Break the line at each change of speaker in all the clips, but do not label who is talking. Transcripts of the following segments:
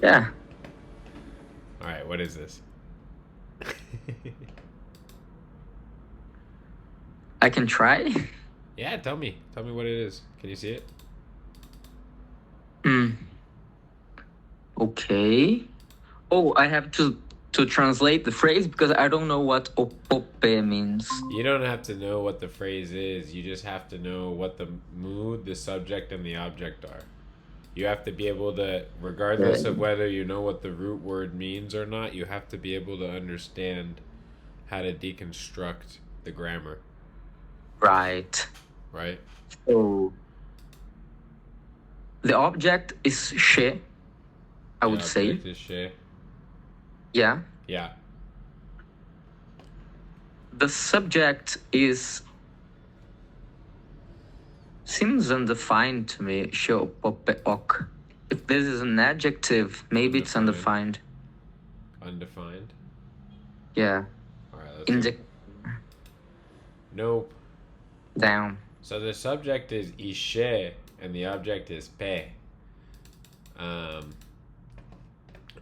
Yeah,
All right, what is this?
I can try.
Yeah, tell me. Tell me what it is. Can you see it?
Hmm. Okay. Oh, I have to translate the phrase because I don't know what opope means.
You don't have to know what the phrase is. You just have to know what the mood, the subject, and the object are. You have to be able to, regardless of
Okay.
whether you know what the root word means or not, you have to be able to understand how to deconstruct the grammar,
Right.
right?
So the object is she, I
The
would say.
object is she.
Yeah.
Yeah.
The subject is seems undefined to me. She, opope, ok. If this is an adjective, maybe it's
Undefined.
undefined.
Undefined.
Yeah.
All right, let's see.
Inject
Nope.
down.
So the subject is ishe and the object is pe. Um,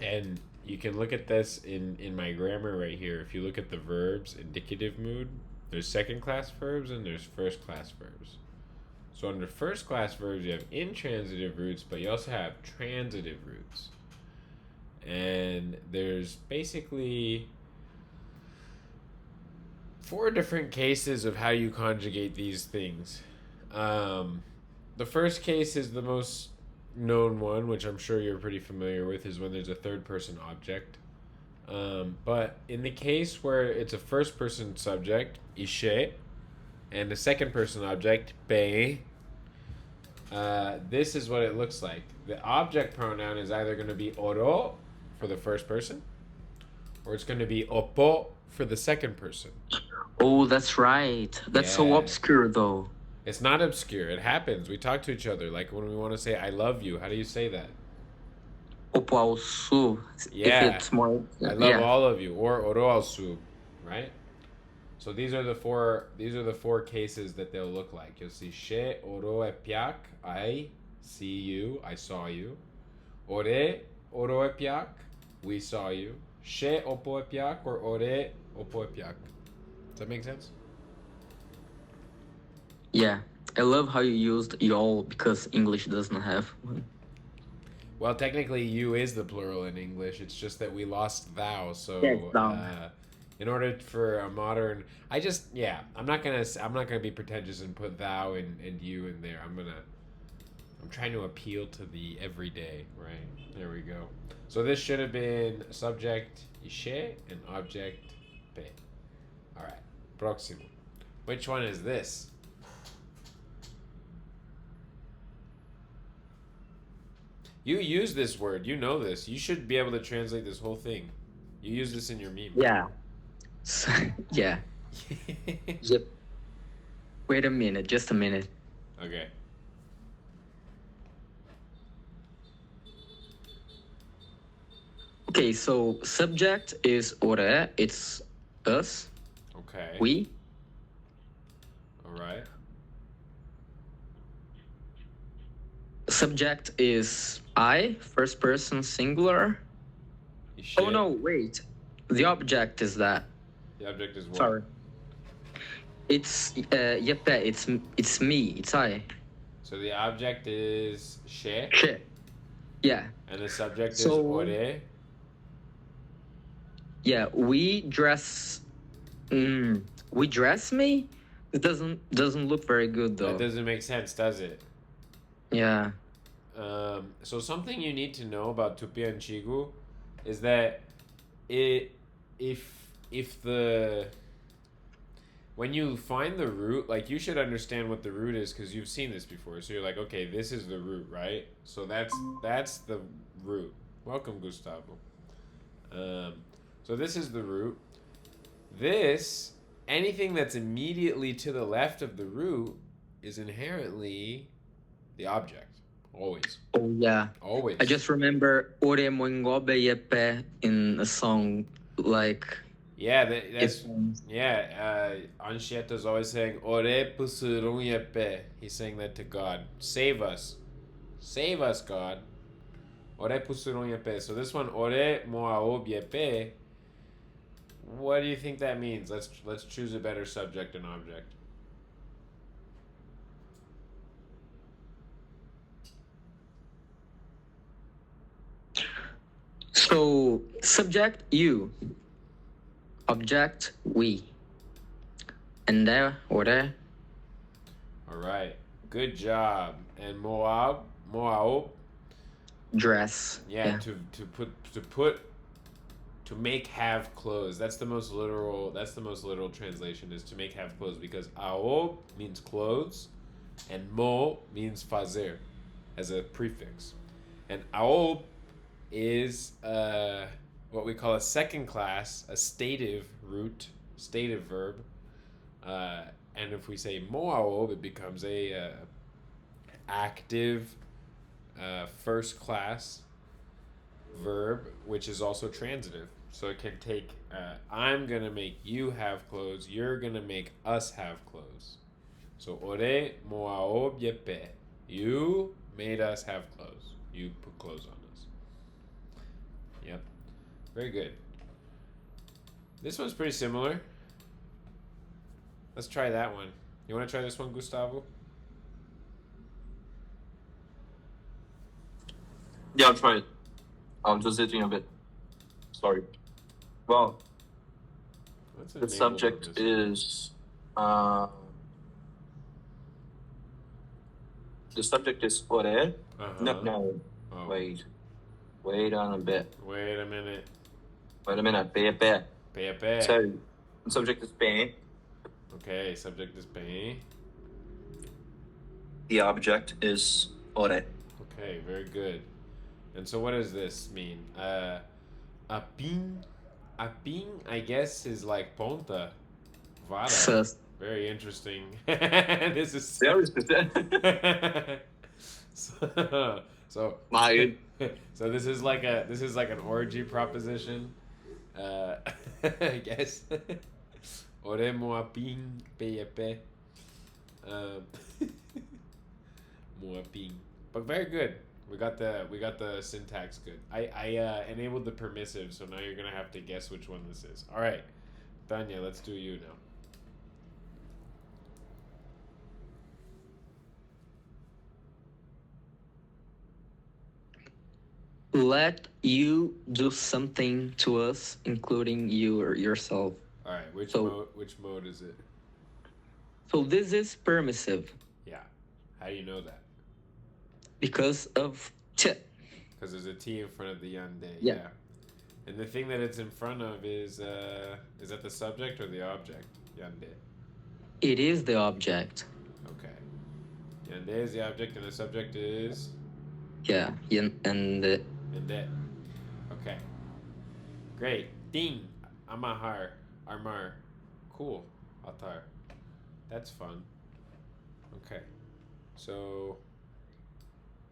and you can look at this in my grammar right here. If you look at the verbs, indicative mood, there's second class verbs and there's first class verbs. So under first class verbs, you have intransitive roots, but you also have transitive roots. And there's basically four different cases of how you conjugate these things. The first case is the most known one, which I'm sure you're pretty familiar with, is when there's a third person object. But in the case where it's a first person subject, ishe, and a second person object, be, this is what it looks like. The object pronoun is either going to be oro for the first person, or it's going to be opo for the second person.
Oh, that's right. That's so
Yeah.
obscure though.
It's not obscure. It happens. We talk to each other. Like when we want to say "I love you," how do you say that?
Opo ao sul. If
Yeah,
it's more,
I love
yeah.
all of you, or oroasu, right? So these are the four. These are the four cases that they'll look like. You'll see she oro epiak. I see you. I saw you. Ore oro epiak. We saw you. She opo epiak or ore opo epiak. Does that make sense?
Yeah. I love how you used y'all because English doesn't have one.
Well, technically, you is the plural in English. It's just that we lost thou.
Yeah, it's
So,
down.
in order for a modern, I'm not gonna be pretentious and put thou and you in there. I'm trying to appeal to the everyday, right? There we go. So this should have been subject ishe and object pe. All right. Próximo. Which one is this? You use this word. You know this. You should be able to translate this whole thing. You use this in your meme.
Yeah. So, yeah. Yep. Wait a minute. Just a minute.
Okay.
Okay, so subject is ore. It's us.
Okay.
We.
All right.
Subject is I. First person singular.
Ishe.
Oh no! Wait. The object is that.
The object is what?
Sorry. It's yep. It's me. It's I.
So the object is she,
Shit. Yeah.
and the subject is
So-
ore.
Yeah. We dress. We dress me. It doesn't look very good though.
That doesn't make sense, does it?
Yeah.
So something you need to know about Tupi and Chigu is that it if the when you find the root, like you should understand what the root is because you've seen this before. So you're like, okay, this is the root, right? So that's the root. Welcome, Gustavo. So this is the root. This anything that's immediately to the left of the root is inherently the object. Always.
Oh yeah.
Always.
I just remember Ore Moingobe Yepe in a song like
Yeah, that's
it's
yeah. Anshieta's always saying "Ore pusurun yepe." He's saying that to God. Save us, God. Ore pusieron yepe. So this one, ore moaob yepe. What do you think that means? Let's choose a better subject and object.
So subject you, object we, and there or there.
All right, good job. And moaob.
Dress.
Yeah, to make have clothes. That's the most literal. That's the most literal translation is to make have clothes because aob means clothes, and mo means fazer, as a prefix, and aob is what we call a second class, a stative root, stative verb, and if we say moaob, it becomes a active first class verb, which is also transitive. So it can take I'm gonna make you have clothes, you're gonna make us have clothes. So ore moaob yepe. You made us have clothes. You put clothes on us. Yep. Very good. This one's pretty similar. Let's try that one. You want to try this one, Gustavo?
Yeah, I'll try it. I'm just sitting a bit. Sorry. Well, the subject is the subject is ore. No.
Oh.
Wait on a bit.
Wait a minute.
Pepe.
Pepe.
So the subject is bem.
Okay, subject is bem.
The object is ore.
Okay, very good. And so what does this mean? Apim, I guess, is like ponta. Vara.
Sus.
Very interesting. This is
Very specific.
so
So
this is like an orgy proposition. I guess. Oremo apim peyepe. Moaping. But very good. We got the syntax good. I enabled the permissive, so now you're gonna have to guess which one this is. All right, Tanya, let's do you now.
Let you do something to us, including you or yourself.
All right, which mode is it?
So this is permissive.
Yeah. How do you know that?
Because of t.
Because there's a T in front of the yande.
Yeah.
And the thing that it's in front of is that the subject or the object? Yande.
It is the object.
Okay. Yande is the object and the subject is?
Yeah. And
Yande. Okay. Great. Ding. Amahar. Armar. Cool. Atar. That's fun. Okay. So,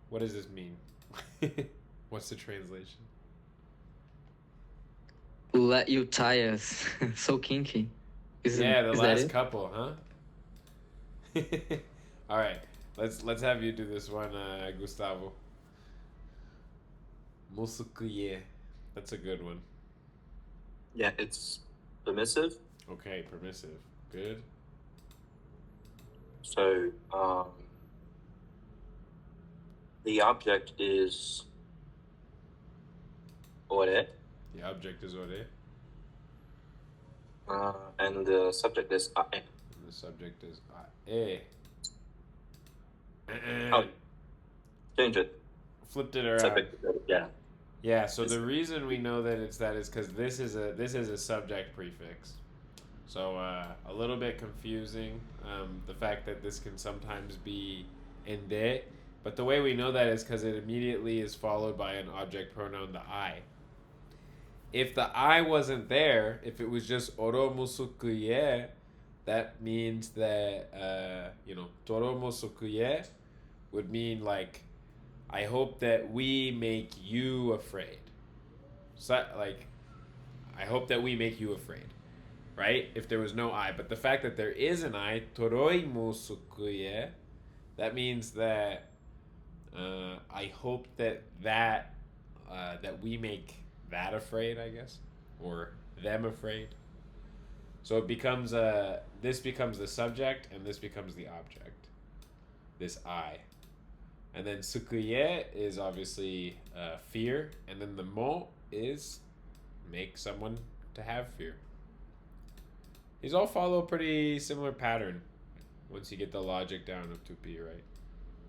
what does this mean? What's the translation?
let you tie us. So kinky.
The last couple, huh? All right. Let's have you do this one, Gustavo. Musukuye. That's a good one.
yeah, it's permissive.
Okay, permissive. Good.
So the object is ore,
The object is ore.
and the subject is ae.
And the subject is ae.
Oh, change it.
Flipped it around.
Subject, yeah.
Yeah, so the reason we know that it's that is because this is a subject prefix. So a little bit confusing, the fact that this can sometimes be ende, but the way we know that is because it immediately is followed by an object pronoun, the I. If the I wasn't there, if it was just oro musukuye, that means that toro musukuye would mean like, I hope that we make you afraid. So like, I hope that we make you afraid. Right? If there was no I. But the fact that there is an I, toroi musukuye, that means that I hope that that we make that afraid, I guess, or them afraid. So it becomes this becomes the subject and this becomes the object. This I. And then sukuye is obviously fear, and then the mo is make someone to have fear. These all follow a pretty similar pattern once you get the logic down of tupi, right?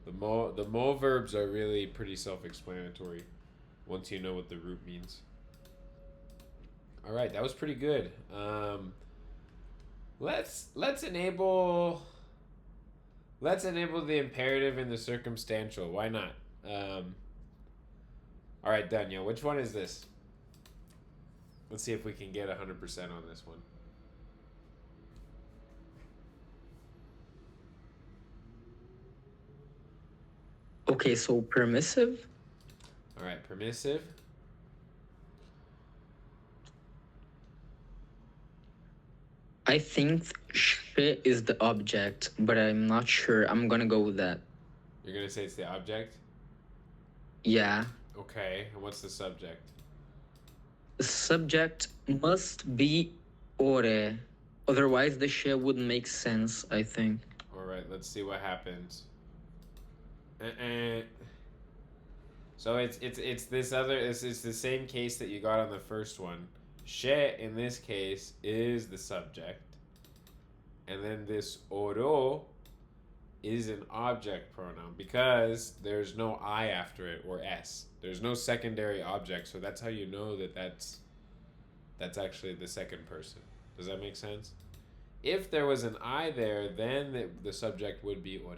The mo verbs are really pretty self-explanatory once you know what the root means. All right, that was pretty good. Let's enable the imperative and the circumstantial. Why not? All right, Daniel, which one is this? Let's see if we can get 100% on this one.
Okay, so permissive.
All right, permissive.
I think shit is the object, but I'm not sure. I'm gonna go with that.
You're gonna say it's the object?
Yeah.
Okay, and what's the subject?
The subject must be ore. Otherwise, the shit wouldn't make sense, I think.
All right, let's see what happens. So it's this other. It's the same case that you got on the first one. She in this case is the subject, and then this oro is an object pronoun because there's no I after it or s. There's no secondary object, so that's how you know that that's actually the second person. Does that make sense? If there was an I there, then the subject would be ore.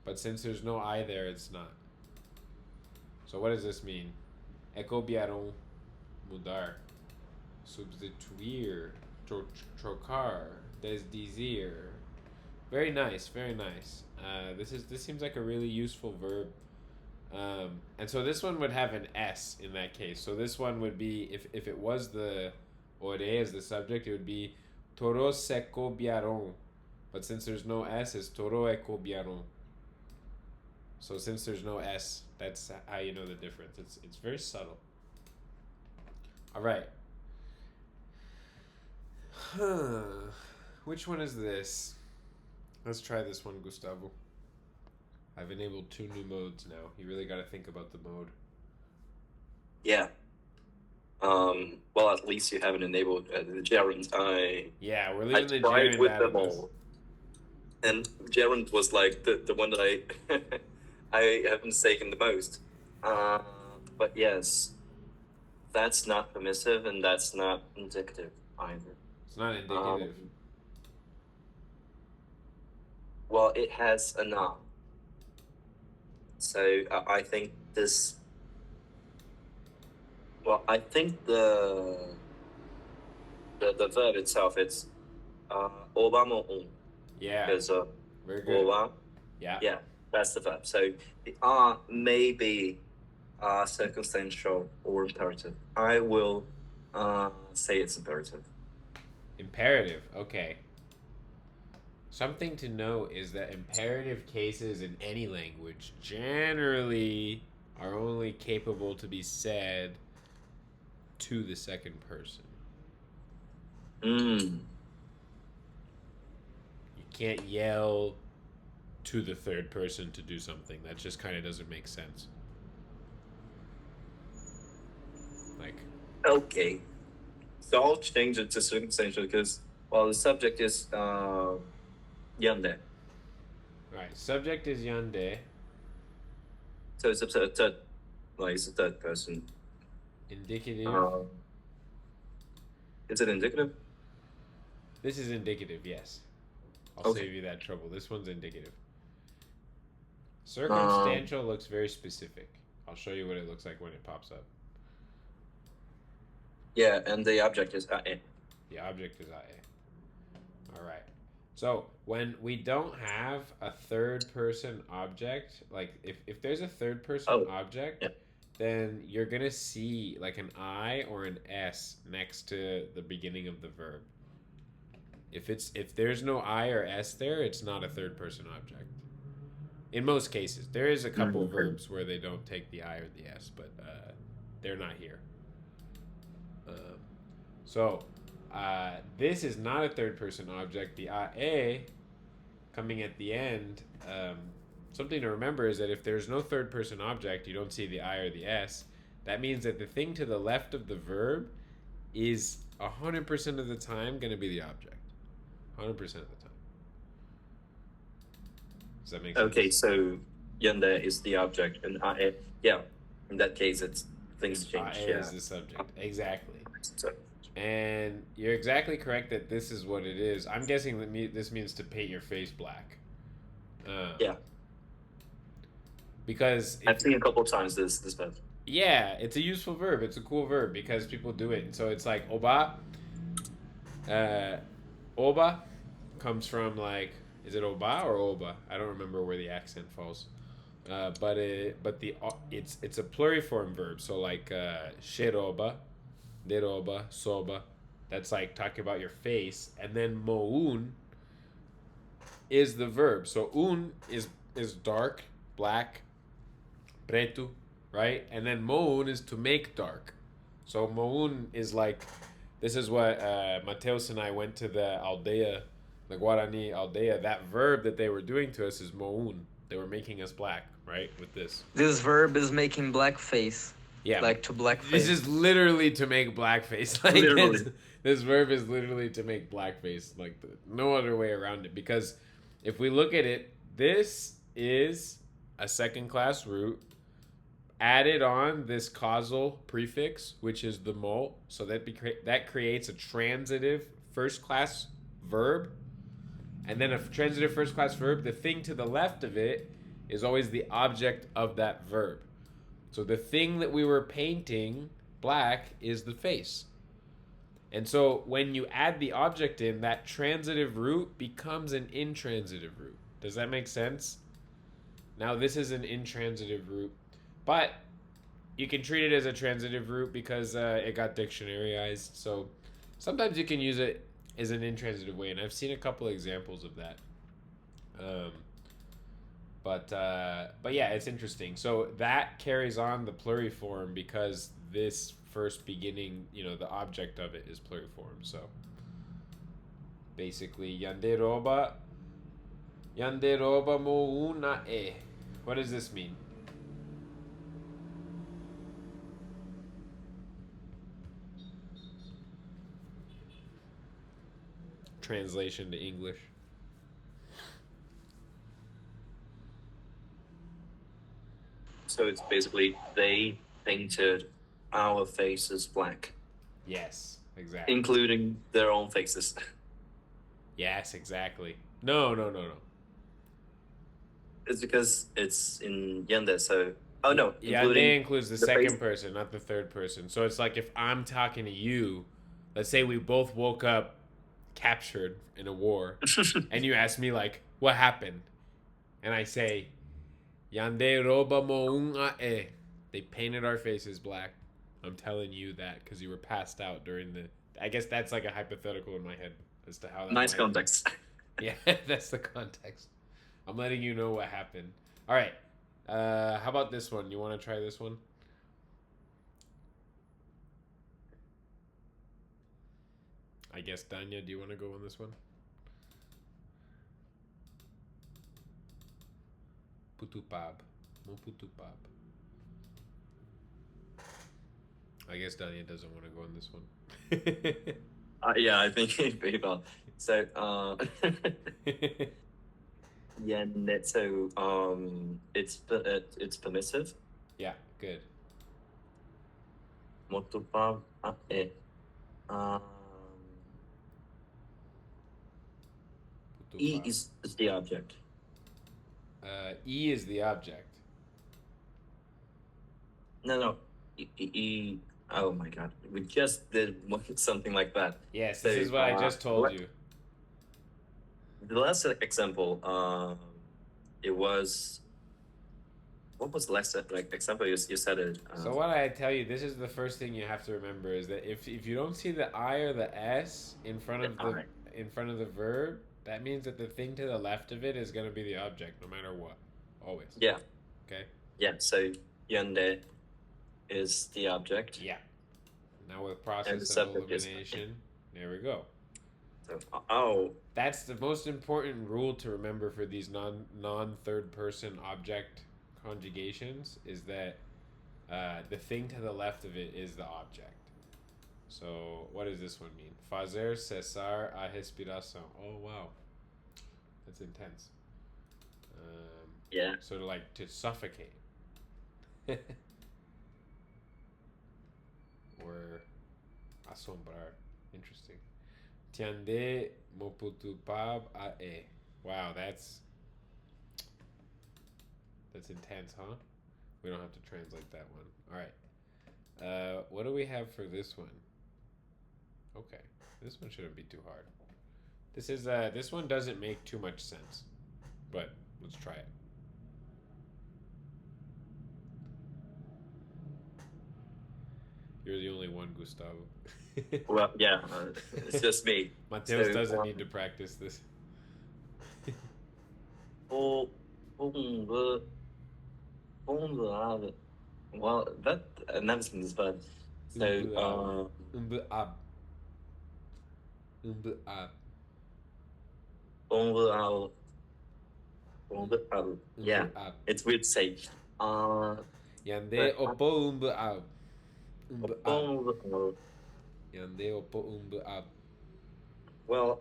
But since there's no I there, it's not. So what does this mean? Ecobiaron mudar. Substituir. Trocar. Desdizir. Very nice, very nice. This seems like a really useful verb. And so this one would have an S in that case. So this one would be, if it was the ore as the subject, it would be toro seco biaron. But since there's no S, it's toro eco biaron. So since there's no S, that's how you know the difference. It's very subtle. All right. Which one is this? Let's try this one, Gustavo. I've enabled 2 new modes now. You really got to think about the mode.
Yeah. Well, at least you haven't enabled the gerund.
Yeah, we're leaving the
tried
gerund
with
out
them
of this.
all, and gerund was like the one that I have mistaken the most. But yes, that's not permissive, and that's not indicative either.
It's not indicative.
Well, it has a noun. So I think this. Well, I think the verb itself, it's obama on.
Yeah.
Because
very good.
oba.
Yeah.
Yeah, that's the verb. So the are may be circumstantial or imperative. I will say it's imperative.
Imperative. Okay. Something to note is that imperative cases in any language generally are only capable to be said to the second person. You can't yell to the third person to do something. That just kind of doesn't make sense. Like.
Okay. So I'll change it to circumstantial because, well, the subject is yande.
Right. Subject is yande.
So it's a third, like it's a third person.
Indicative.
Is it indicative?
This is indicative, yes. I'll save you that trouble. This one's indicative. Circumstantial looks very specific. I'll show you what it looks like when it pops up.
Yeah, and the object is ae.
The object is ae. All right. So when we don't have a third person object, like if there's a third person object, then you're going to see like an I or an S next to the beginning of the verb. If there's no I or S there, it's not a third person object. In most cases, there is a couple
Okay.
verbs where they don't take the I or the S, but they're not here. So this is not a third person object. The A coming at the end. Something to remember is that if there's no third person object, you don't see the I or the S. That means that the thing to the left of the verb is 100% of the time going to be the object. 100% of the time. Does that make sense?
Okay, so yonder is the object, and yeah, in that case, it's things change.
A
Yeah.
is the subject. Exactly.
So,
And you're exactly correct that this is what it is. I'm guessing that this means to paint your face black.
yeah,
Because
I've seen a couple times this verb.
yeah, it's a useful verb. It's a cool verb because people do it. So it's like oba. Oba comes from like, is it oba or oba? I don't remember where the accent falls. But it's a pluriform verb. So like sheroba, deroba, soba. That's like talking about your face. And then moun is the verb. So un is dark, black, preto, right? And then moun is to make dark. So moun is like, this is what Mateus and I went to the aldea, the Guarani aldea. That verb that they were doing to us is moun. They were making us black, right? With this.
This verb is making blackface.
Yeah.
Like to blackface.
This is literally to make blackface. Like
Literally.
this verb is literally to make blackface. Like no other way around it. Because if we look at it, this is a second class root added on this causal prefix, which is the mo. So that creates a transitive first class verb. And then a transitive first class verb, the thing to the left of it is always the object of that verb. So the thing that we were painting black is the face. And so when you add the object in, that transitive root becomes an intransitive root. Does that make sense? Now this is an intransitive root, but you can treat it as a transitive root because it got dictionaryized. So sometimes you can use it as an intransitive way, and I've seen a couple examples of that. But yeah, it's interesting. So that carries on the pluriform because this first beginning, the object of it is pluriform. So basically, yanderoba mo una e. What does this mean? Translation to English.
So it's basically they painted our faces black,
Yes, exactly.
including their own faces.
Yes, exactly. No.
It's because it's in yonder, so no,
Yeah,
including
they includes the
the
second
face.
person, not the third person. So it's like if I'm talking to you, let's say we both woke up captured in a war, and you ask me like, what happened? And I say, Yande roba mo un e. They painted our faces black. I'm telling you that because you were passed out during the. I guess that's like a hypothetical in my head as to how that.
Nice
might-
context.
Yeah, that's the context. I'm letting you know what happened. All right. How about this one? You want to try this one? I guess, Danya, do you want to go on this one? Putupab. Mo putupab. I guess Danya doesn't want to go on this one.
Yeah, I think very well. So, yeah, so it's permissive.
Yeah, good.
Motupab e. E
Putupab.
is the object.
E is the object.
No. E. Oh my God, we just did something like that.
Yes,
So,
this is what I just told you.
The last example, it was. What was the last example? You said it.
So what I tell you, this is the first thing you have to remember is that if you don't see the I or the S in front of the verb, that means that the thing to the left of it is going to be the object, no matter what. always.
Yeah.
Okay.
Yeah. So yonde is the object.
Yeah. Now with
And
process
the
of
subject is
elimination, there we go.
So, oh.
That's the most important rule to remember for these non third person object conjugations is that the thing to the left of it is the object. So what does this one mean? Fazer cesar a respiração. Oh wow, that's intense.
Yeah.
So to suffocate. Or assombrar. Interesting. Tiande moputupab a e. Wow, that's intense, huh? We don't have to translate that one. All right. What do we have for this one? Okay, this one shouldn't be too hard. This one doesn't make too much sense, but let's try it. You're the only one, Gustavo.
Well, yeah, it's just me.
Mateus doesn't need to practice this.
Well, that I've never seen this, but so yeah, it's weird to say.
Yande opo ab. Yande opo ab.
Well,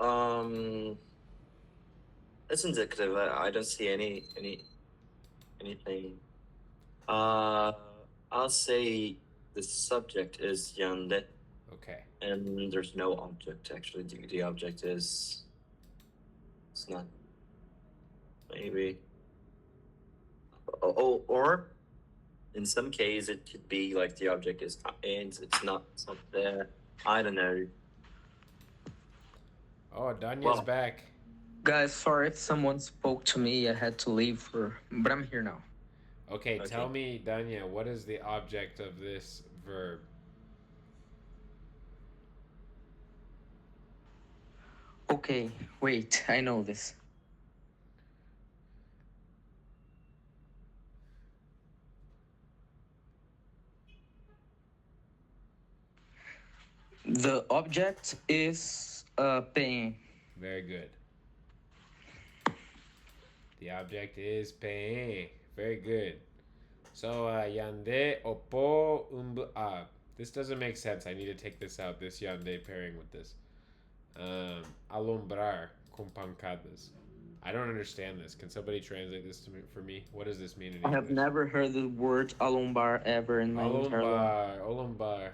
it's indicative. I don't see anything. I'll say the subject is yande.
Okay.
And there's no object actually. The object is. It's not. Maybe. Or in some case it could be like the object is and it's not there. I don't know.
Oh, Danya's back.
Guys, sorry if someone spoke to me. I had to leave but I'm here now.
Okay, tell me, Danya, what is the object of this verb?
Okay, wait, I know this. The object is paying.
Very good. The object is paying. Very good. So, yande opo ab. This doesn't make sense. I need to take this out. This yande pairing with this. Alumbrar con pancadas. I don't understand this. Can somebody translate this for me? What does this mean in English?
I have never heard the word alumbar ever in my entire life.
Alumbar.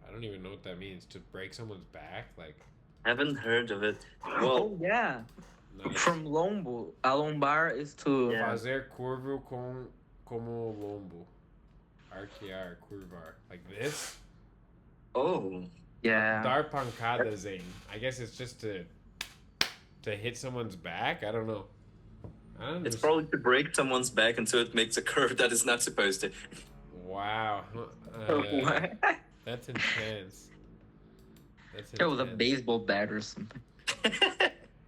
I don't even know what that means. To break someone's back? Like,
Haven't heard of it. Well,
oh yeah. From lombo. Alumbar is to
fazer curvo como lombo. Arquear, curvar. Like this?
Oh.
Yeah.
Dar pancadas in. I guess it's just to hit someone's back? I don't know.
It's probably to break someone's back until it makes a curve that is not supposed to.
Wow.
What?
That's intense.
It was a baseball bat or something.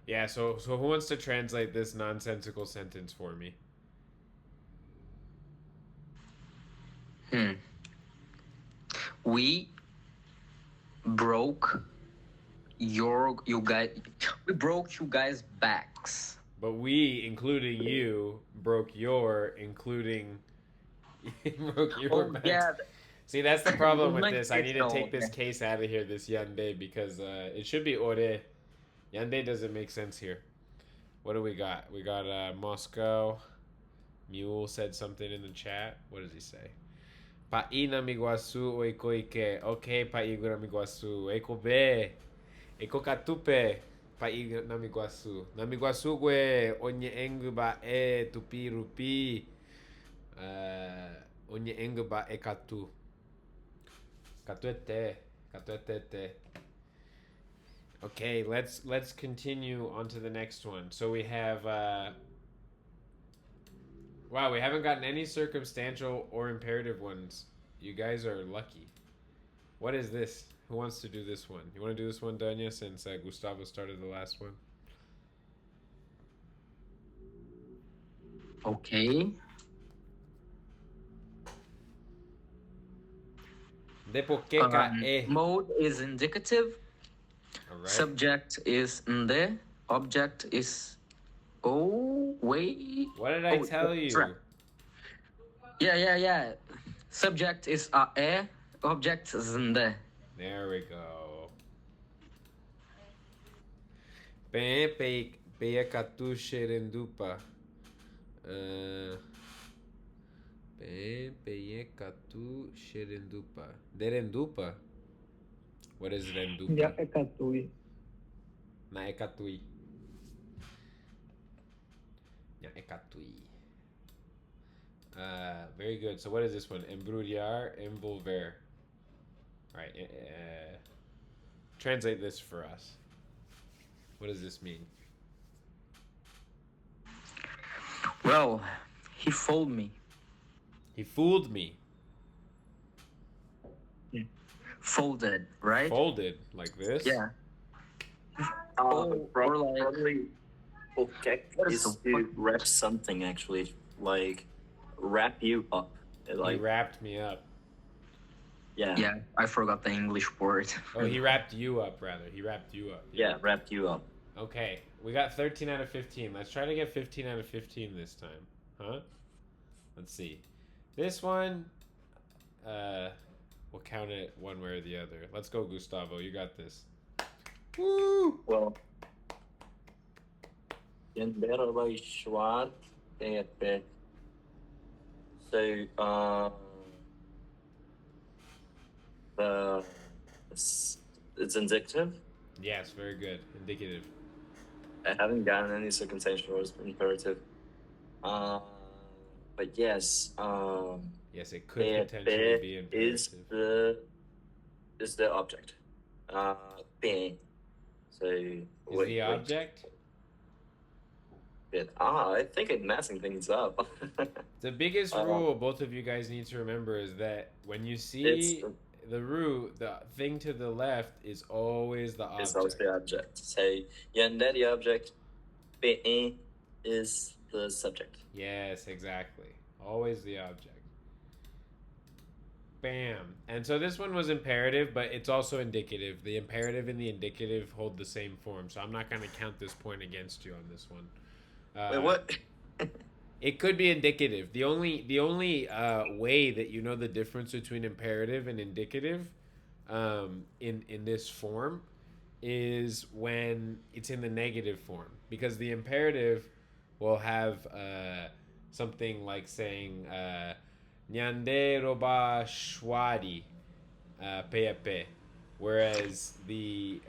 Yeah, so who wants to translate this nonsensical sentence for me?
We broke you guys' backs.
But we, including you, broke your, including broke your backs. Yeah. See, that's the problem with this. I need to take this case out of here, this yande, because it should be ore. Yande doesn't make sense here. What do we got? We got Moscow. Mule said something in the chat. What does he say? Pa'i namiguasu oiko ike. Okay, pa'i namiguasu. Eiko be. Eiko katupe. Pa'i namiguasu. Namiguasu gue onye engu ba e tupi rupi. Onye engu ba e katu. Katuete. Katuete. Okay, let's continue on to the next one. So we have wow, we haven't gotten any circumstantial or imperative ones. You guys are lucky. What is this? Who wants to do this one? You want to do this one, Danya, since Gustavo started the last one?
Okay.
De poqueca
Mode is indicative.
All right.
Subject is nde. Object is oh wait.
What did I
Oh,
tell
that's right.
you?
Yeah. Subject is e. Object is nde.
There we go. Pe katu sherendupa. Pe katu sherendupa. Derendupa. What is rendupa?
Ya ekatui.
Na ekatui. Ya ekatui. Very good. So what is this one? Embrullar, envolver. All right. Translate this for us. What does this mean?
Well, he fooled me.
He fooled me.
Folded, right?
Folded like this.
Yeah.
Probably okay
What
is
is
to wrap something actually, like wrap you up. Like
He wrapped me up.
yeah,
Yeah, I forgot the English word.
Oh, he wrapped you up, rather. He wrapped you up.
yeah, wrap you up.
Okay, we got 13 out of 15. Let's try to get 15 out of 15 this time. Huh? Let's see. This one, we'll count it one way or the other. Let's go, Gustavo. You got this. Woo!
Well, Yandera by Schwad. So, it's indicative.
Yes, very good. Indicative.
I haven't gotten any circumstantial or imperative. But yes,
Yes, it could potentially be imperative.
is the object. Being. So
Is the object?
I think I'm messing things up.
The biggest rule both of you guys need to remember is that when you see the root, the thing to the left is always the object.
It's always the object. So yanda the object, being is the subject.
Yes, exactly. Always the object. Bam. And so this one was imperative, but it's also indicative. The imperative and the indicative hold the same form, so I'm not going to count this point against you on this one.
Wait, what?
It could be indicative. The only way that you know the difference between imperative and indicative in this form is when it's in the negative form, because the imperative will have something like saying Nyande roba shwari pepe, whereas the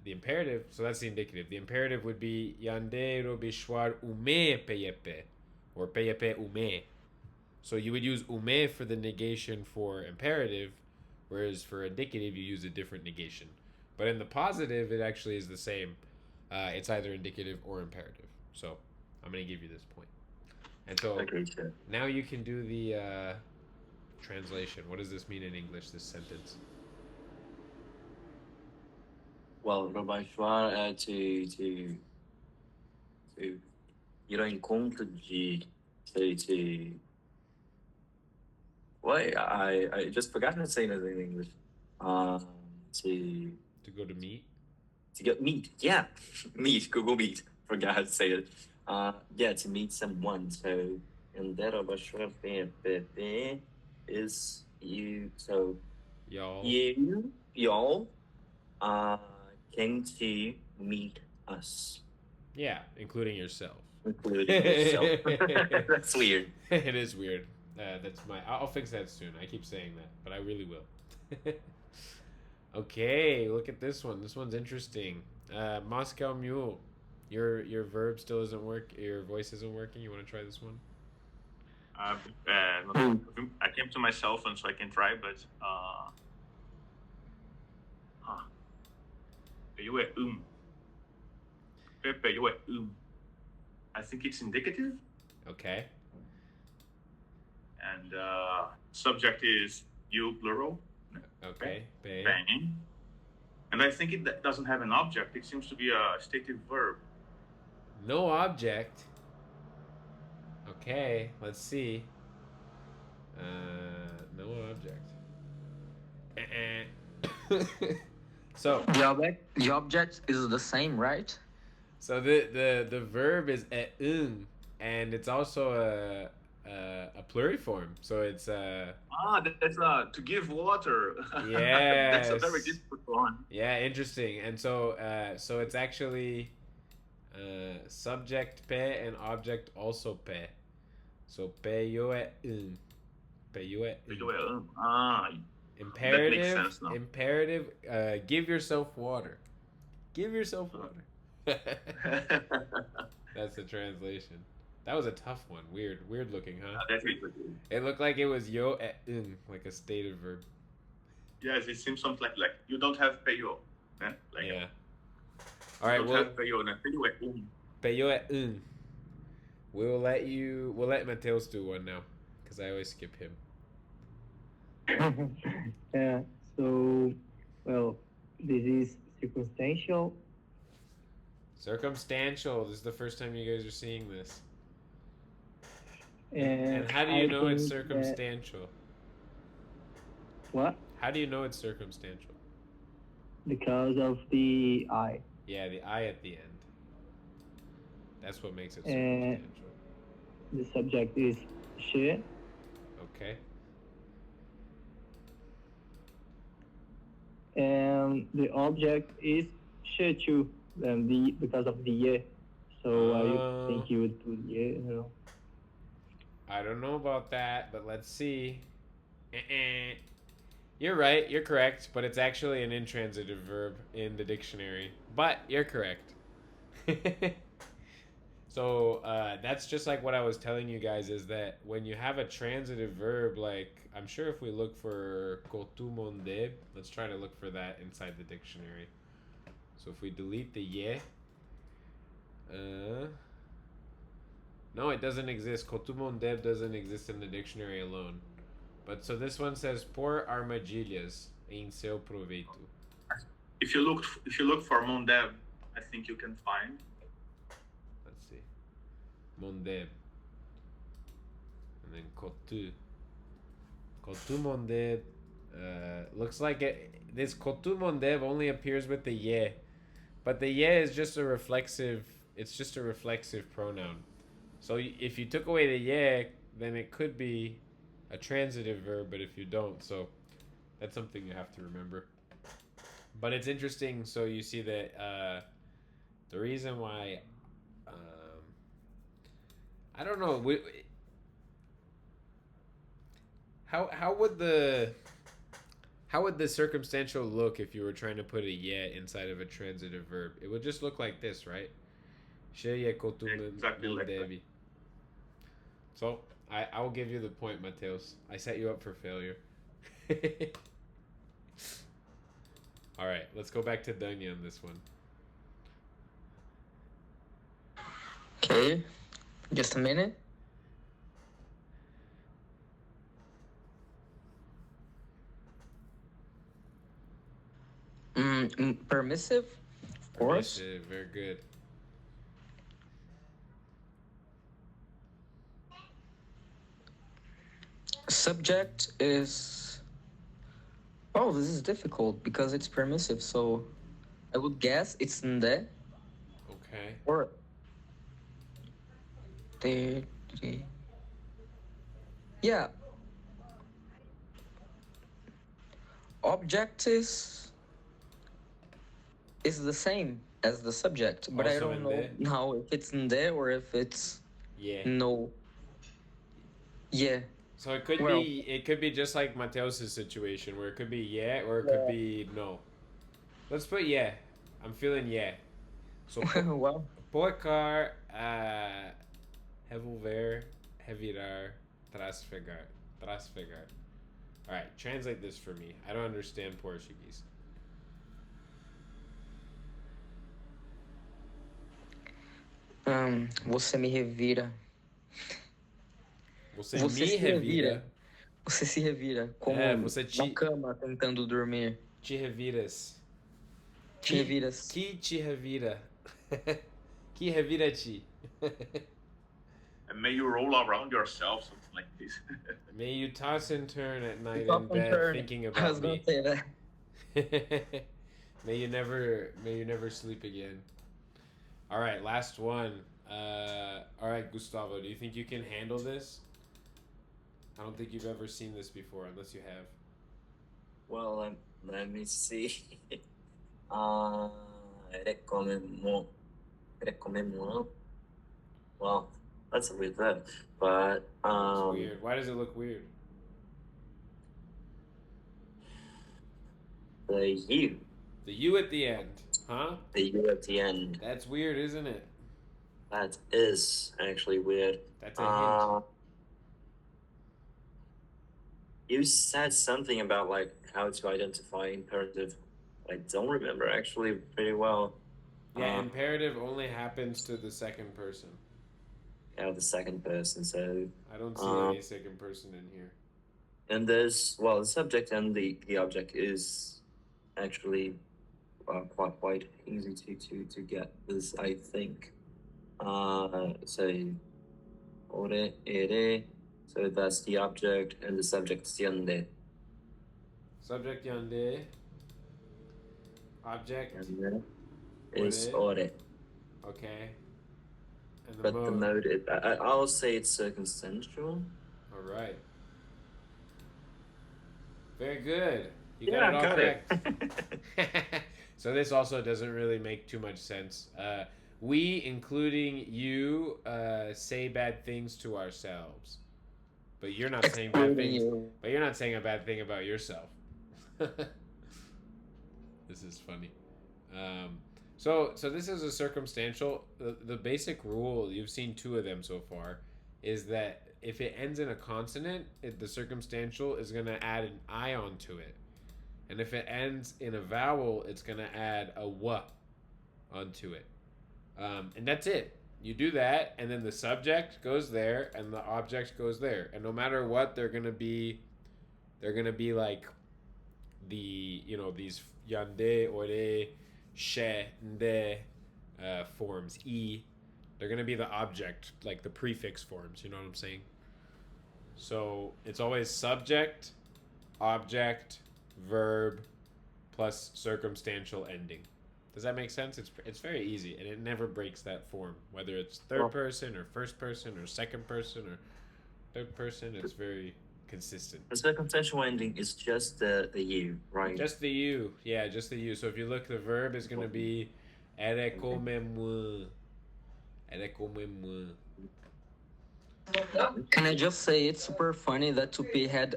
imperative, so that's the indicative. The imperative would be Yande robi shwar ume pepe, or pepe ume. So you would use ume for the negation for imperative, whereas for indicative you use a different negation. But in the positive, it actually is the same. It's either indicative or imperative. So I'm going to give you this point. And so now you can do the translation. What does this mean in English, this sentence?
Well, Robaixuar to ir ao encontro de what I just forgot to say that in English.
To go to meet.
To get meet, yeah, meet. Google Meet. Forgot how to say it. Yeah, to meet someone. So, and that Robaixuar is you. So y'all came to meet us.
Yeah, including yourself.
Including yourself. That's weird.
It is weird. I'll fix that soon. I keep saying that, but I really will. Okay, look at this one. This one's interesting. Moscow Mule. Your verb still isn't your voice isn't working. You want to try this one?
I came to my cell phone so I can try, but you were Pepe, you were I think it's indicative.
Okay.
And subject is you plural.
Okay.
Banging. And I think it doesn't have an object. It seems to be a stative verb.
No object. Okay, let's see. No object. So
The object is the same, right?
so the verb is and it's also a pluriform. So it's
That's to give water. That's a very
yes.
difficult one.
Yeah, interesting. And so it's actually subject pe and object also pe. So pe yo e un. Pe yo e un.
That makes sense now.
Imperative, give yourself water. Give yourself water. That's the translation. That was a tough one. Weird looking, huh?
That's interesting.
It looked like it was yo e un, like a stative verb.
Yes, it seems something like you don't have peyo. Like,
Yeah. All right.
You don't have peyo. Peyo e un.
Pe yo e un. We'll let Mateus do one now, because I always skip him.
Yeah, so, well, this is circumstantial.
Circumstantial. This is the first time you guys are seeing this.
And
how do you
I
know it's
think that-
circumstantial?
What?
How do you know it's circumstantial?
Because of the I.
Yeah, the I at the end. That's what makes it
And-
circumstantial.
The subject is she,
Okay.
and the object is she too, and because of the ye. So I think you would put ye, you know.
I don't know about that, but let's see. You're right, you're correct, but it's actually an intransitive verb in the dictionary. But you're correct. So that's just like what I was telling you guys, is that when you have a transitive verb, like, I'm sure if we look for kotumonde, let's try to look for that inside the dictionary. So if we delete the ye, no, it doesn't exist. Kotumondeb doesn't exist in the dictionary alone. But so this one says por armadilhas em seu proveito.
If you look for Mondeb, I think you can find.
Let's see. Mondeb. And then kotu. Kotumondeb. Looks like this kotumondeb only appears with the ye. But the ye is just a reflexive, it's just a reflexive pronoun. So if you took away the ye, then it could be a transitive verb, but if you don't, so that's something you have to remember. But it's interesting, so you see that the reason why, I don't know, how would the circumstantial look if you were trying to put a ye inside of a transitive verb? It would just look like this, right?
Exactly like that.
So I will give you the point, Mateus. I set you up for failure. All right, let's go back to Danya on this one.
Okay, just a minute. Permissive, of course.
Permissive, very good.
Subject is... Oh, this is difficult because it's permissive, so I would guess it's nde
Okay.
or te. Yeah. Object is the same as the subject, but I
Also
don't know
nde?
now if it's nde or if it's
Yeah.
no. Yeah.
So it could be just like Mateus's situation, where it could be yeah or it could be no. Let's put yeah. I'm feeling yeah. So
Well,
pôr revolver, revirar, trasfegar. All right, translate this for me. I don't understand Portuguese.
você me revira.
Você
Você
me
se
revira.
revira. Você se revira como
Você
na cama tentando dormir.
Te reviras.
Te reviras.
Que te revira. Que revira-te.
And may you roll around yourself, something like this.
May you toss and turn at night
Toss
in
and
bed
turn.
thinking
I
about
was gonna
me.
say that.
May you never sleep again. All right, last one. All right, Gustavo, do you think you can handle this? I don't think you've ever seen this before, unless you have.
Well, let me see. Recomemo. Recomemo. Well, that's a weird verb, but
It's weird. Why does it look weird?
the you,
The you at the end, huh?
the you at the end.
That's weird, isn't it?
That is actually weird.
That's a hint.
You said something about like how to identify imperative. I don't remember actually pretty well.
Yeah, imperative only happens to the second person.
Yeah, the second person. So
I don't see any second person in here.
and there's the subject and the object is actually quite easy to get this, I think. So ore ere. So that's the object and the subject is yande.
Subject yande. Object
And is
ore.
ore.
Okay. And the
But
mode.
the mode, I'll say it's circumstantial.
All right. Very good. You
Yeah,
got it all
got
correct. So this also doesn't really make too much sense. We, including you, say bad things to ourselves, but you're not saying bad things. But you're not saying a bad thing about yourself. This is funny. So this is a circumstantial. The basic rule, you've seen two of them so far, is that if it ends in a consonant, the circumstantial is going to add an I onto it. And if it ends in a vowel, it's going to add a w onto it. And that's it. You do that, and then the subject goes there, and the object goes there. And no matter what, they're going to be like the, these yande, ore, she, nde forms, e. They're going to be the object, like the prefix forms, you know what I'm saying? So it's always subject, object, verb, plus circumstantial ending. Does that make sense? It's very easy, and it never breaks that form. Whether it's third person or first person or second person or third person, it's very consistent.
The circumstantial ending is just the you, right?
Just the you. Yeah, just the you. So if you look, the verb is going to be erecomemoi. Erecomemoi.
Can I just say it's super funny that Tupi had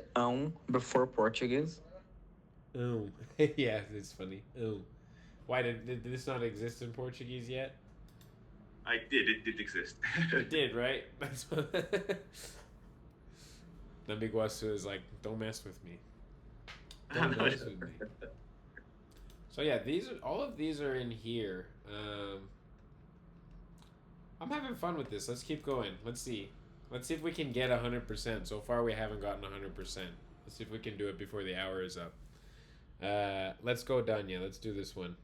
before Portuguese?
Oh. Yeah, it's funny. Oh. Why did this not exist in Portuguese yet?
It did exist.
It did, right? That's what Nambiguasu is like, don't mess with me. Don't mess with me. So yeah, all of these are in here. I'm having fun with this. Let's keep going. Let's see if we can get 100%. So far we haven't gotten 100%. Let's see if we can do it before the hour is up. Let's go, Danya. Let's do this one.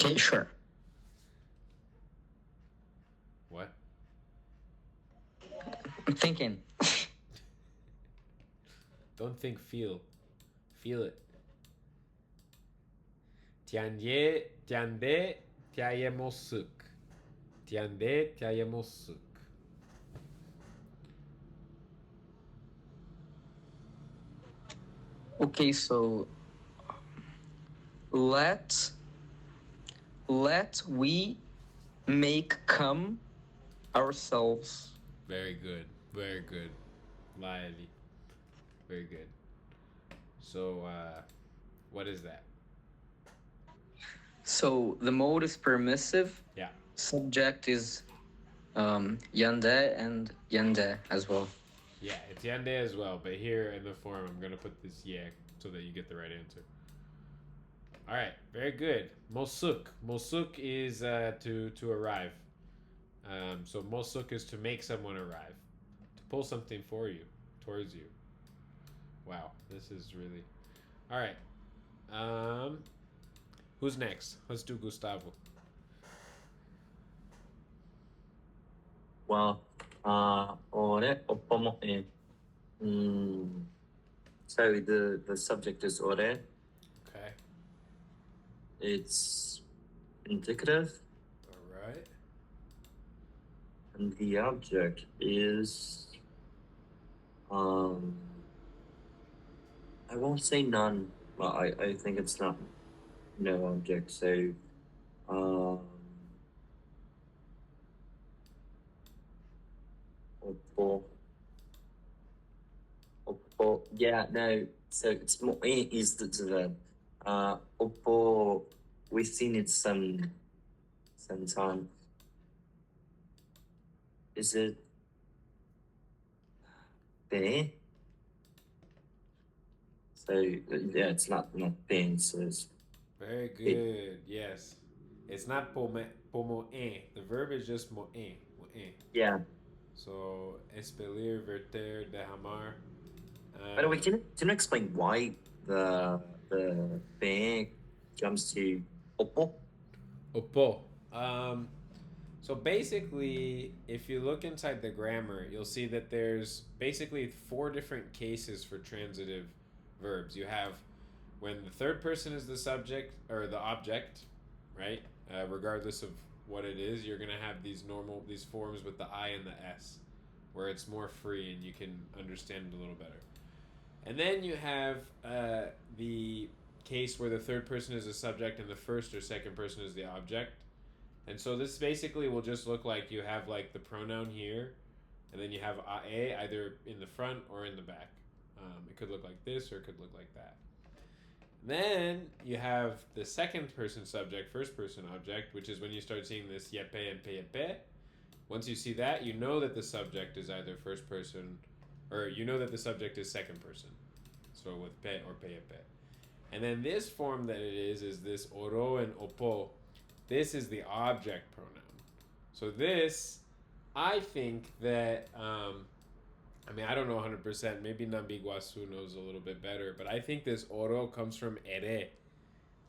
Okay, sure.
What?
I'm thinking.
Don't think, feel. Feel it. Tiande, tiayemosuk. Tiande, tiayemosuk.
Okay, so let we make come ourselves.
Very good. Very good. Lively. Very good. So, what is that?
So the mode is permissive.
Yeah.
Subject is yande and yande as well.
Yeah, it's yande as well, but here in the form, I'm going to put this yeah so that you get the right answer. All right, very good. Mosuk. Mosuk is to arrive. So mosuk is to make someone arrive, to pull something for you, towards you. Wow, this is really... All right. Who's next? Let's do Gustavo.
Well, ore, oppo mo e. So the subject is ore.
Okay.
It's indicative,
All right.
and the object is I won't say none. Well, I think it's not no object. So oppo. Oppo. Yeah, no. So it's more is the verb. Oppo. We've seen it some time. Is it there? So yeah, it's not being. So it's
Very good. Yes. It's not pomo en. The verb is just mo en. Mo en.
yeah.
So expelir, verter, derramar.
By the way, can you explain why the bear jumps to oppo?
Oppo. So basically, if you look inside the grammar, you'll see that there's basically 4 different cases for transitive verbs. You have when the third person is the subject or the object, right? Regardless of what it is, you're gonna have these forms with the I and the S, where it's more free and you can understand it a little better. And then you have the case where the third person is the subject and the first or second person is the object. And so this basically will just look like you have like the pronoun here, and then you have ae either in the front or in the back. It could look like this or it could look like that. Then you have the second person subject, first person object, which is when you start seeing this yepe and peyepe. Once you see that, you know that the subject is either first person, or you know that the subject is second person. So with pe or peyepe. And then this form that it is this oro and opo. This is the object pronoun. So this, I think that, I don't know 100%. Maybe Nambi Guasu knows a little bit better, but I think this oro comes from ere.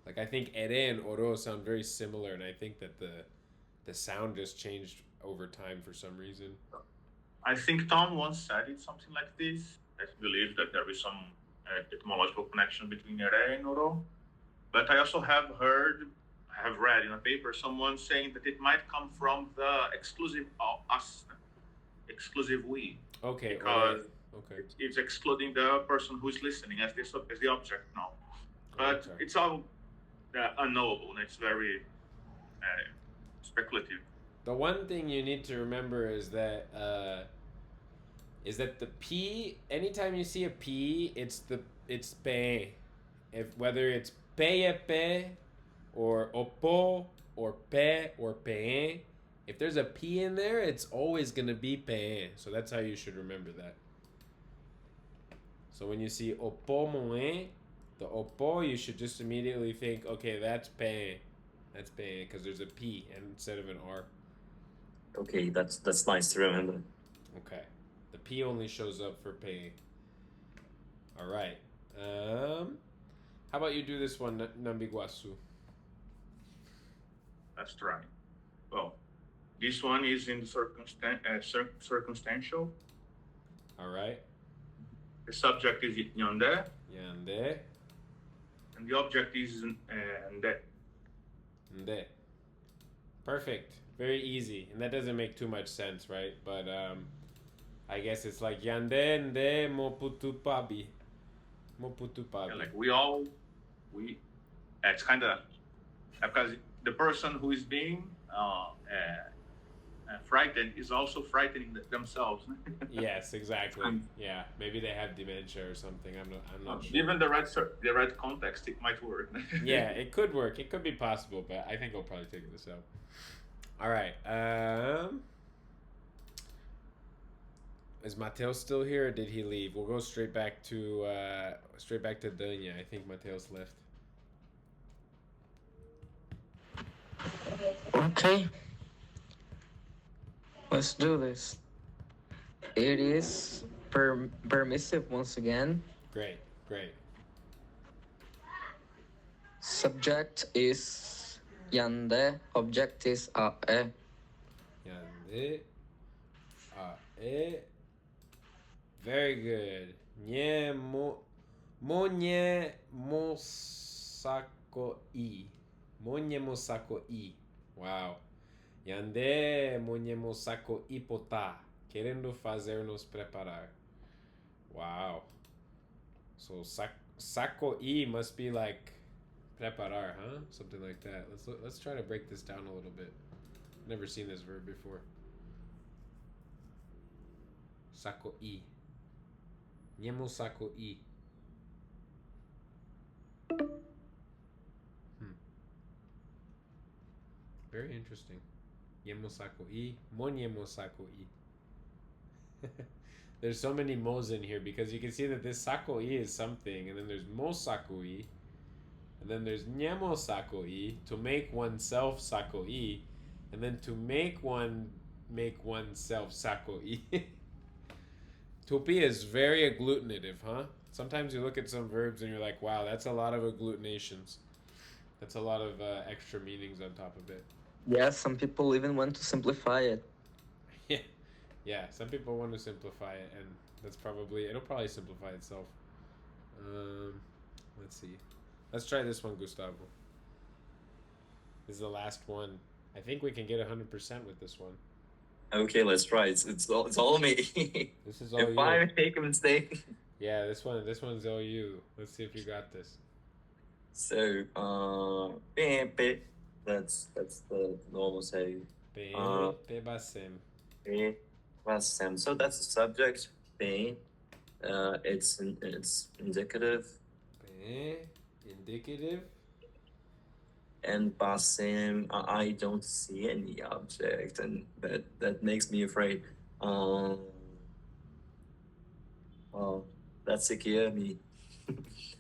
Like I think ere and oro sound very similar, and I think that the sound just changed over time for some reason.
I think Tom once said it something like this. I believe that there is some etymological connection between ere and oro. But I also have read in a paper someone saying that it might come from the exclusive us, exclusive we.
Okay.
Because
okay.
it's excluding the person who's listening as the object now. But
Okay.
it's all unknowable and it's very speculative.
The one thing you need to remember is that the P, anytime you see a P, it's pe. If whether it's peyepe or opo or pe or pe, if there's a P in there, it's always gonna be pe. So that's how you should remember that. So when you see opo moe, the opo, you should just immediately think, okay, that's pe. That's pe, because there's a P instead of an R.
Okay, that's nice to remember.
Okay. The P only shows up for pay. All right. How about you do this one, Nambiguasu?
That's right. Well, this one is in circumstantial.
All right.
The subject is yande.
Yande.
And the object is nde.
Nde. Perfect. Very easy. And that doesn't make too much sense, right? But I guess it's like yande nde moputupabi. Moputupabi.
Yeah, like it's kind of because the person who is being frightened is also frightening themselves.
Yes, exactly. Yeah, maybe they have dementia or something. I'm not sure.
Given the right context, it might work.
Yeah, it could work. It could be possible, but I think I'll probably take this out. All right. Is Mateo still here, or did he leave? We'll go straight back to Danya. I think Mateo's left.
Okay. Let's do this. It is permissive once again.
Great.
Subject is yande. Object is ae.
Yande. Eh. Very good. Nye monye mosako i. Monye mosako i. Wow. Yande monye mosako ipota. Querendo fazer nos preparar. Wow. So sako i must be like preparar, huh? Something like that. Let's try to break this down a little bit. Never seen this verb before. Sako i. Niemo sako i. Very interesting. Niemo sako i. Moniemo sako i. There's so many mo's in here because you can see that this sako i is something, and then there's mo sako i, and then there's niemo sako i, to make oneself sako i, and then to make oneself sako i. Tupi is very agglutinative, huh? Sometimes you look at some verbs and you're like, wow, that's a lot of agglutinations. That's a lot of extra meanings on top of it.
Yeah, some people even want to simplify it.
Yeah, some people want to simplify it, and it'll probably simplify itself. Let's see. Let's try this one, Gustavo. This is the last one. I think we can get 100% with this one.
Okay, let's try. It's all me.
This is all
if
you.
I make a mistake.
Yeah, this one's all you. Let's see if you got this.
So, that's the normal say.
Bebasem.
So that's the subject. It's indicative.
Indicative.
And basem, I don't see any object, and that makes me afraid. Well, that's scare me.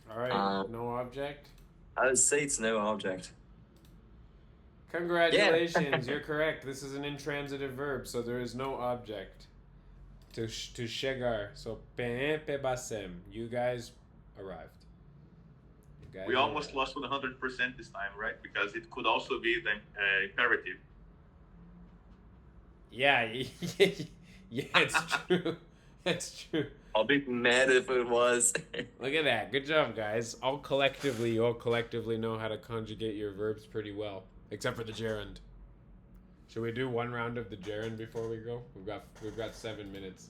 All right, no object.
I would say it's no object.
Congratulations, you're correct. This is an intransitive verb, so there is no object to shegar. So basem, you guys arrived.
We almost lost 100% this time, right? Because it could also be the imperative.
Yeah, yeah, it's true. It's true.
I'll be mad if it was.
Look at that. Good job, guys. You all collectively know how to conjugate your verbs pretty well, except for the gerund. Should we do one round of the gerund before we go? We've got 7 minutes.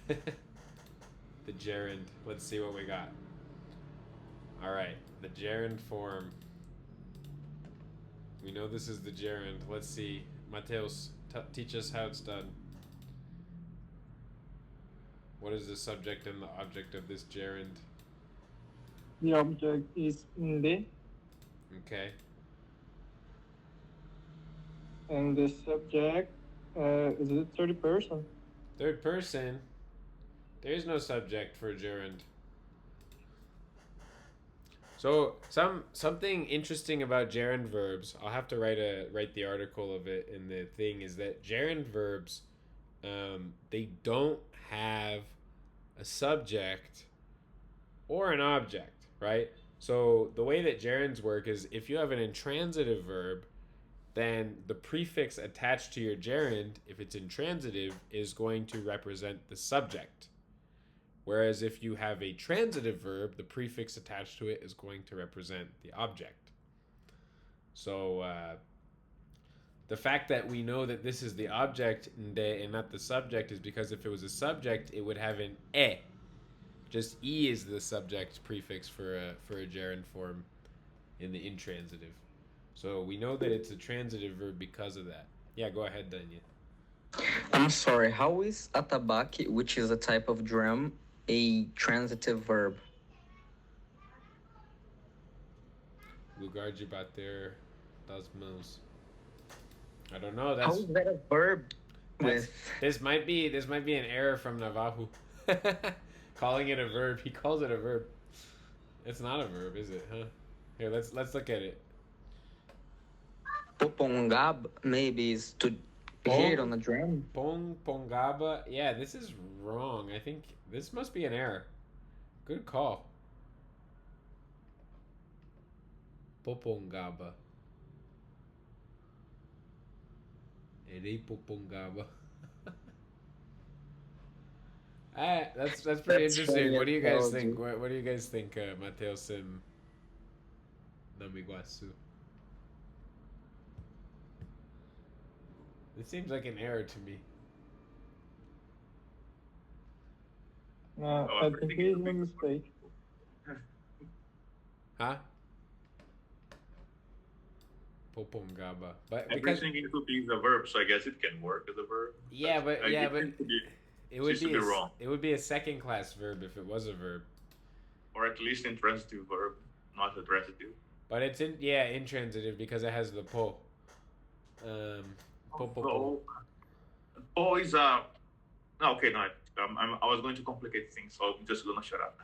The gerund. Let's see what we got. All right, the gerund form. We know this is the gerund. Let's see. Mateus, teach us how it's done. What is the subject and the object of this gerund?
The object is inde,
Okay.
and the subject is the third person.
Third person. There is no subject for gerund. So something interesting about gerund verbs, I'll have to write the article of it in the thing, is that gerund verbs, they don't have a subject or an object, right? So the way that gerunds work is if you have an intransitive verb, then the prefix attached to your gerund, if it's intransitive, is going to represent the subject. Whereas if you have a transitive verb, the prefix attached to it is going to represent the object. So the fact that we know that this is the object and not the subject is because if it was a subject, it would have an e. Just e is the subject prefix for a gerund form in the intransitive. So we know that it's a transitive verb because of that. Yeah, go ahead, Danya.
I'm sorry, how is atabaque, which is a type of drum, a transitive verb?
Lugar de bater das mãos. I don't know.
How is that a verb?
This might be an error from Navajo. Calling it a verb. He calls it a verb. It's not a verb, is it? Huh? Here, let's look at it.
Popongab maybe is to hit on a drum.
Pongaba. Yeah, this is wrong. I think this must be an error. Good call. Popongaba. Erei popongaba. That's pretty
That's
interesting.
funny
What do you
as
guys
hell,
think?
dude.
What do you guys think, Mateus and Namiguasu? It seems like an error to me.
I think it is a mistake.
Huh? Popongaba. But because
Everything in Tupi is a verb, so I guess it can work as a verb.
yeah, but
it
yeah, but
seems to be,
it would
seems to
be
be wrong.
it would be a second class verb if it was a verb.
Or at least intransitive verb, not a transitive.
But it's intransitive because it has the po. Po.
So, po is a. Okay, no, I was going to complicate things, so I'm just gonna shut up.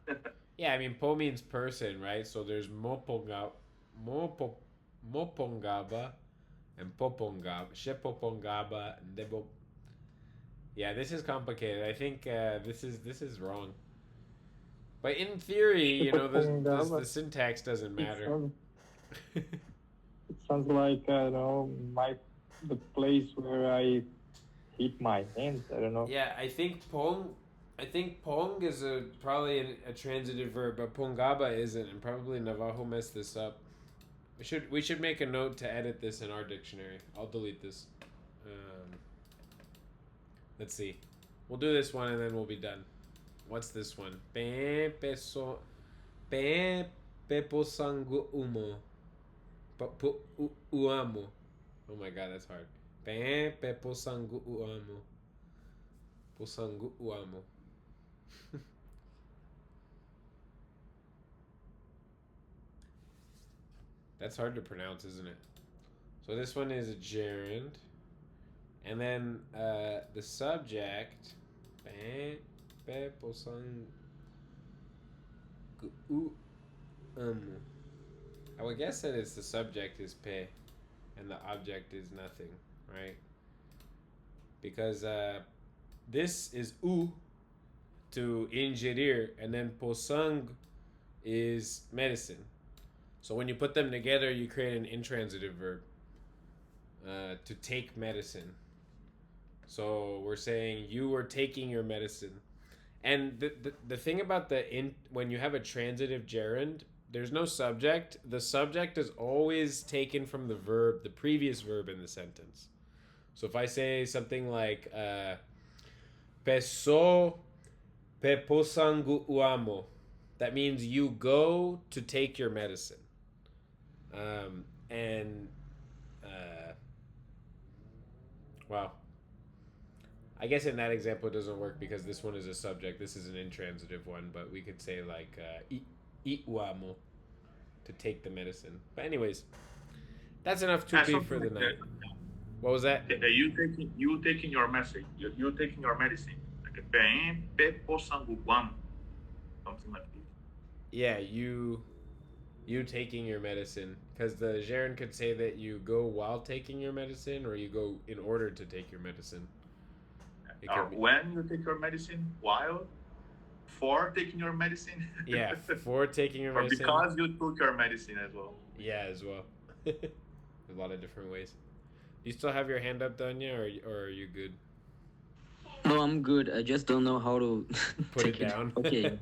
Yeah, I mean po means person, right? So there's mopongaba, and popongaba, shepopongaba, and debo. Yeah, this is complicated. I think this is wrong. But in theory, you know, the syntax doesn't matter.
It sounds like the place where I hit my hands. I don't know.
Yeah, I think pong is probably a transitive verb, but pongaba isn't, and probably Navajo messed this up. We should make a note to edit this in our dictionary. I'll delete this. Let's see. We'll do this one and then we'll be done. What's this one? Peposangu umo. Uamo. Oh my god, that's hard. Peposangu uamo. Posangu uamo. That's hard to pronounce, isn't it? So this one is a gerund. And then the subject. I would guess that it's the subject is pe and the object is nothing, right? Because this is u to ingerir, and then posang is medicine. So when you put them together, you create an intransitive verb. To take medicine. So we're saying you were taking your medicine. And the thing about when you have a transitive gerund, there's no subject. The subject is always taken from the verb, the previous verb in the sentence. So if I say something like peso peposangu uamo, that means you go to take your medicine. Wow. I guess in that example it doesn't work because this one is a subject. This is an intransitive one, but we could say like uamo, to take the medicine. But anyways, that's enough to be for the night. What was that?
You taking your message. You taking your medicine. Like peposanguam, something like this.
Yeah, you taking your medicine, because the gerund could say that you go while taking your medicine, or you go in order to take your medicine.
When you take your medicine, while, for taking your medicine.
Yeah, for taking your medicine.
Or because you took your medicine as well.
Yeah, as well. There's a lot of different ways. Do you still have your hand up, Danya, or are you good?
No, I'm good. I just don't know how to
put it down.
Okay.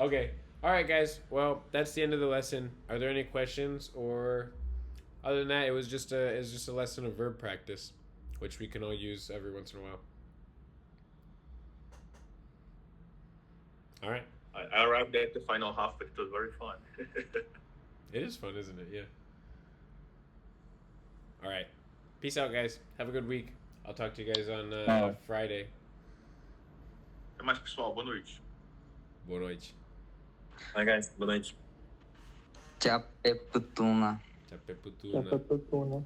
Okay. All right, guys. Well, that's the end of the lesson. Are there any questions, or other than that, it was just a lesson of verb practice, which we can all use every once in a while. All right.
I arrived at the final half, but it was very fun.
It is fun, isn't it? Yeah. All right. Peace out, guys. Have a good week. I'll talk to you guys on Friday.
Até mais, pessoal. Boa noite.
Boa noite.
Hi, guys. Boa noite.
Chapeputuna.
Chapeputuna.
Chapeputuna.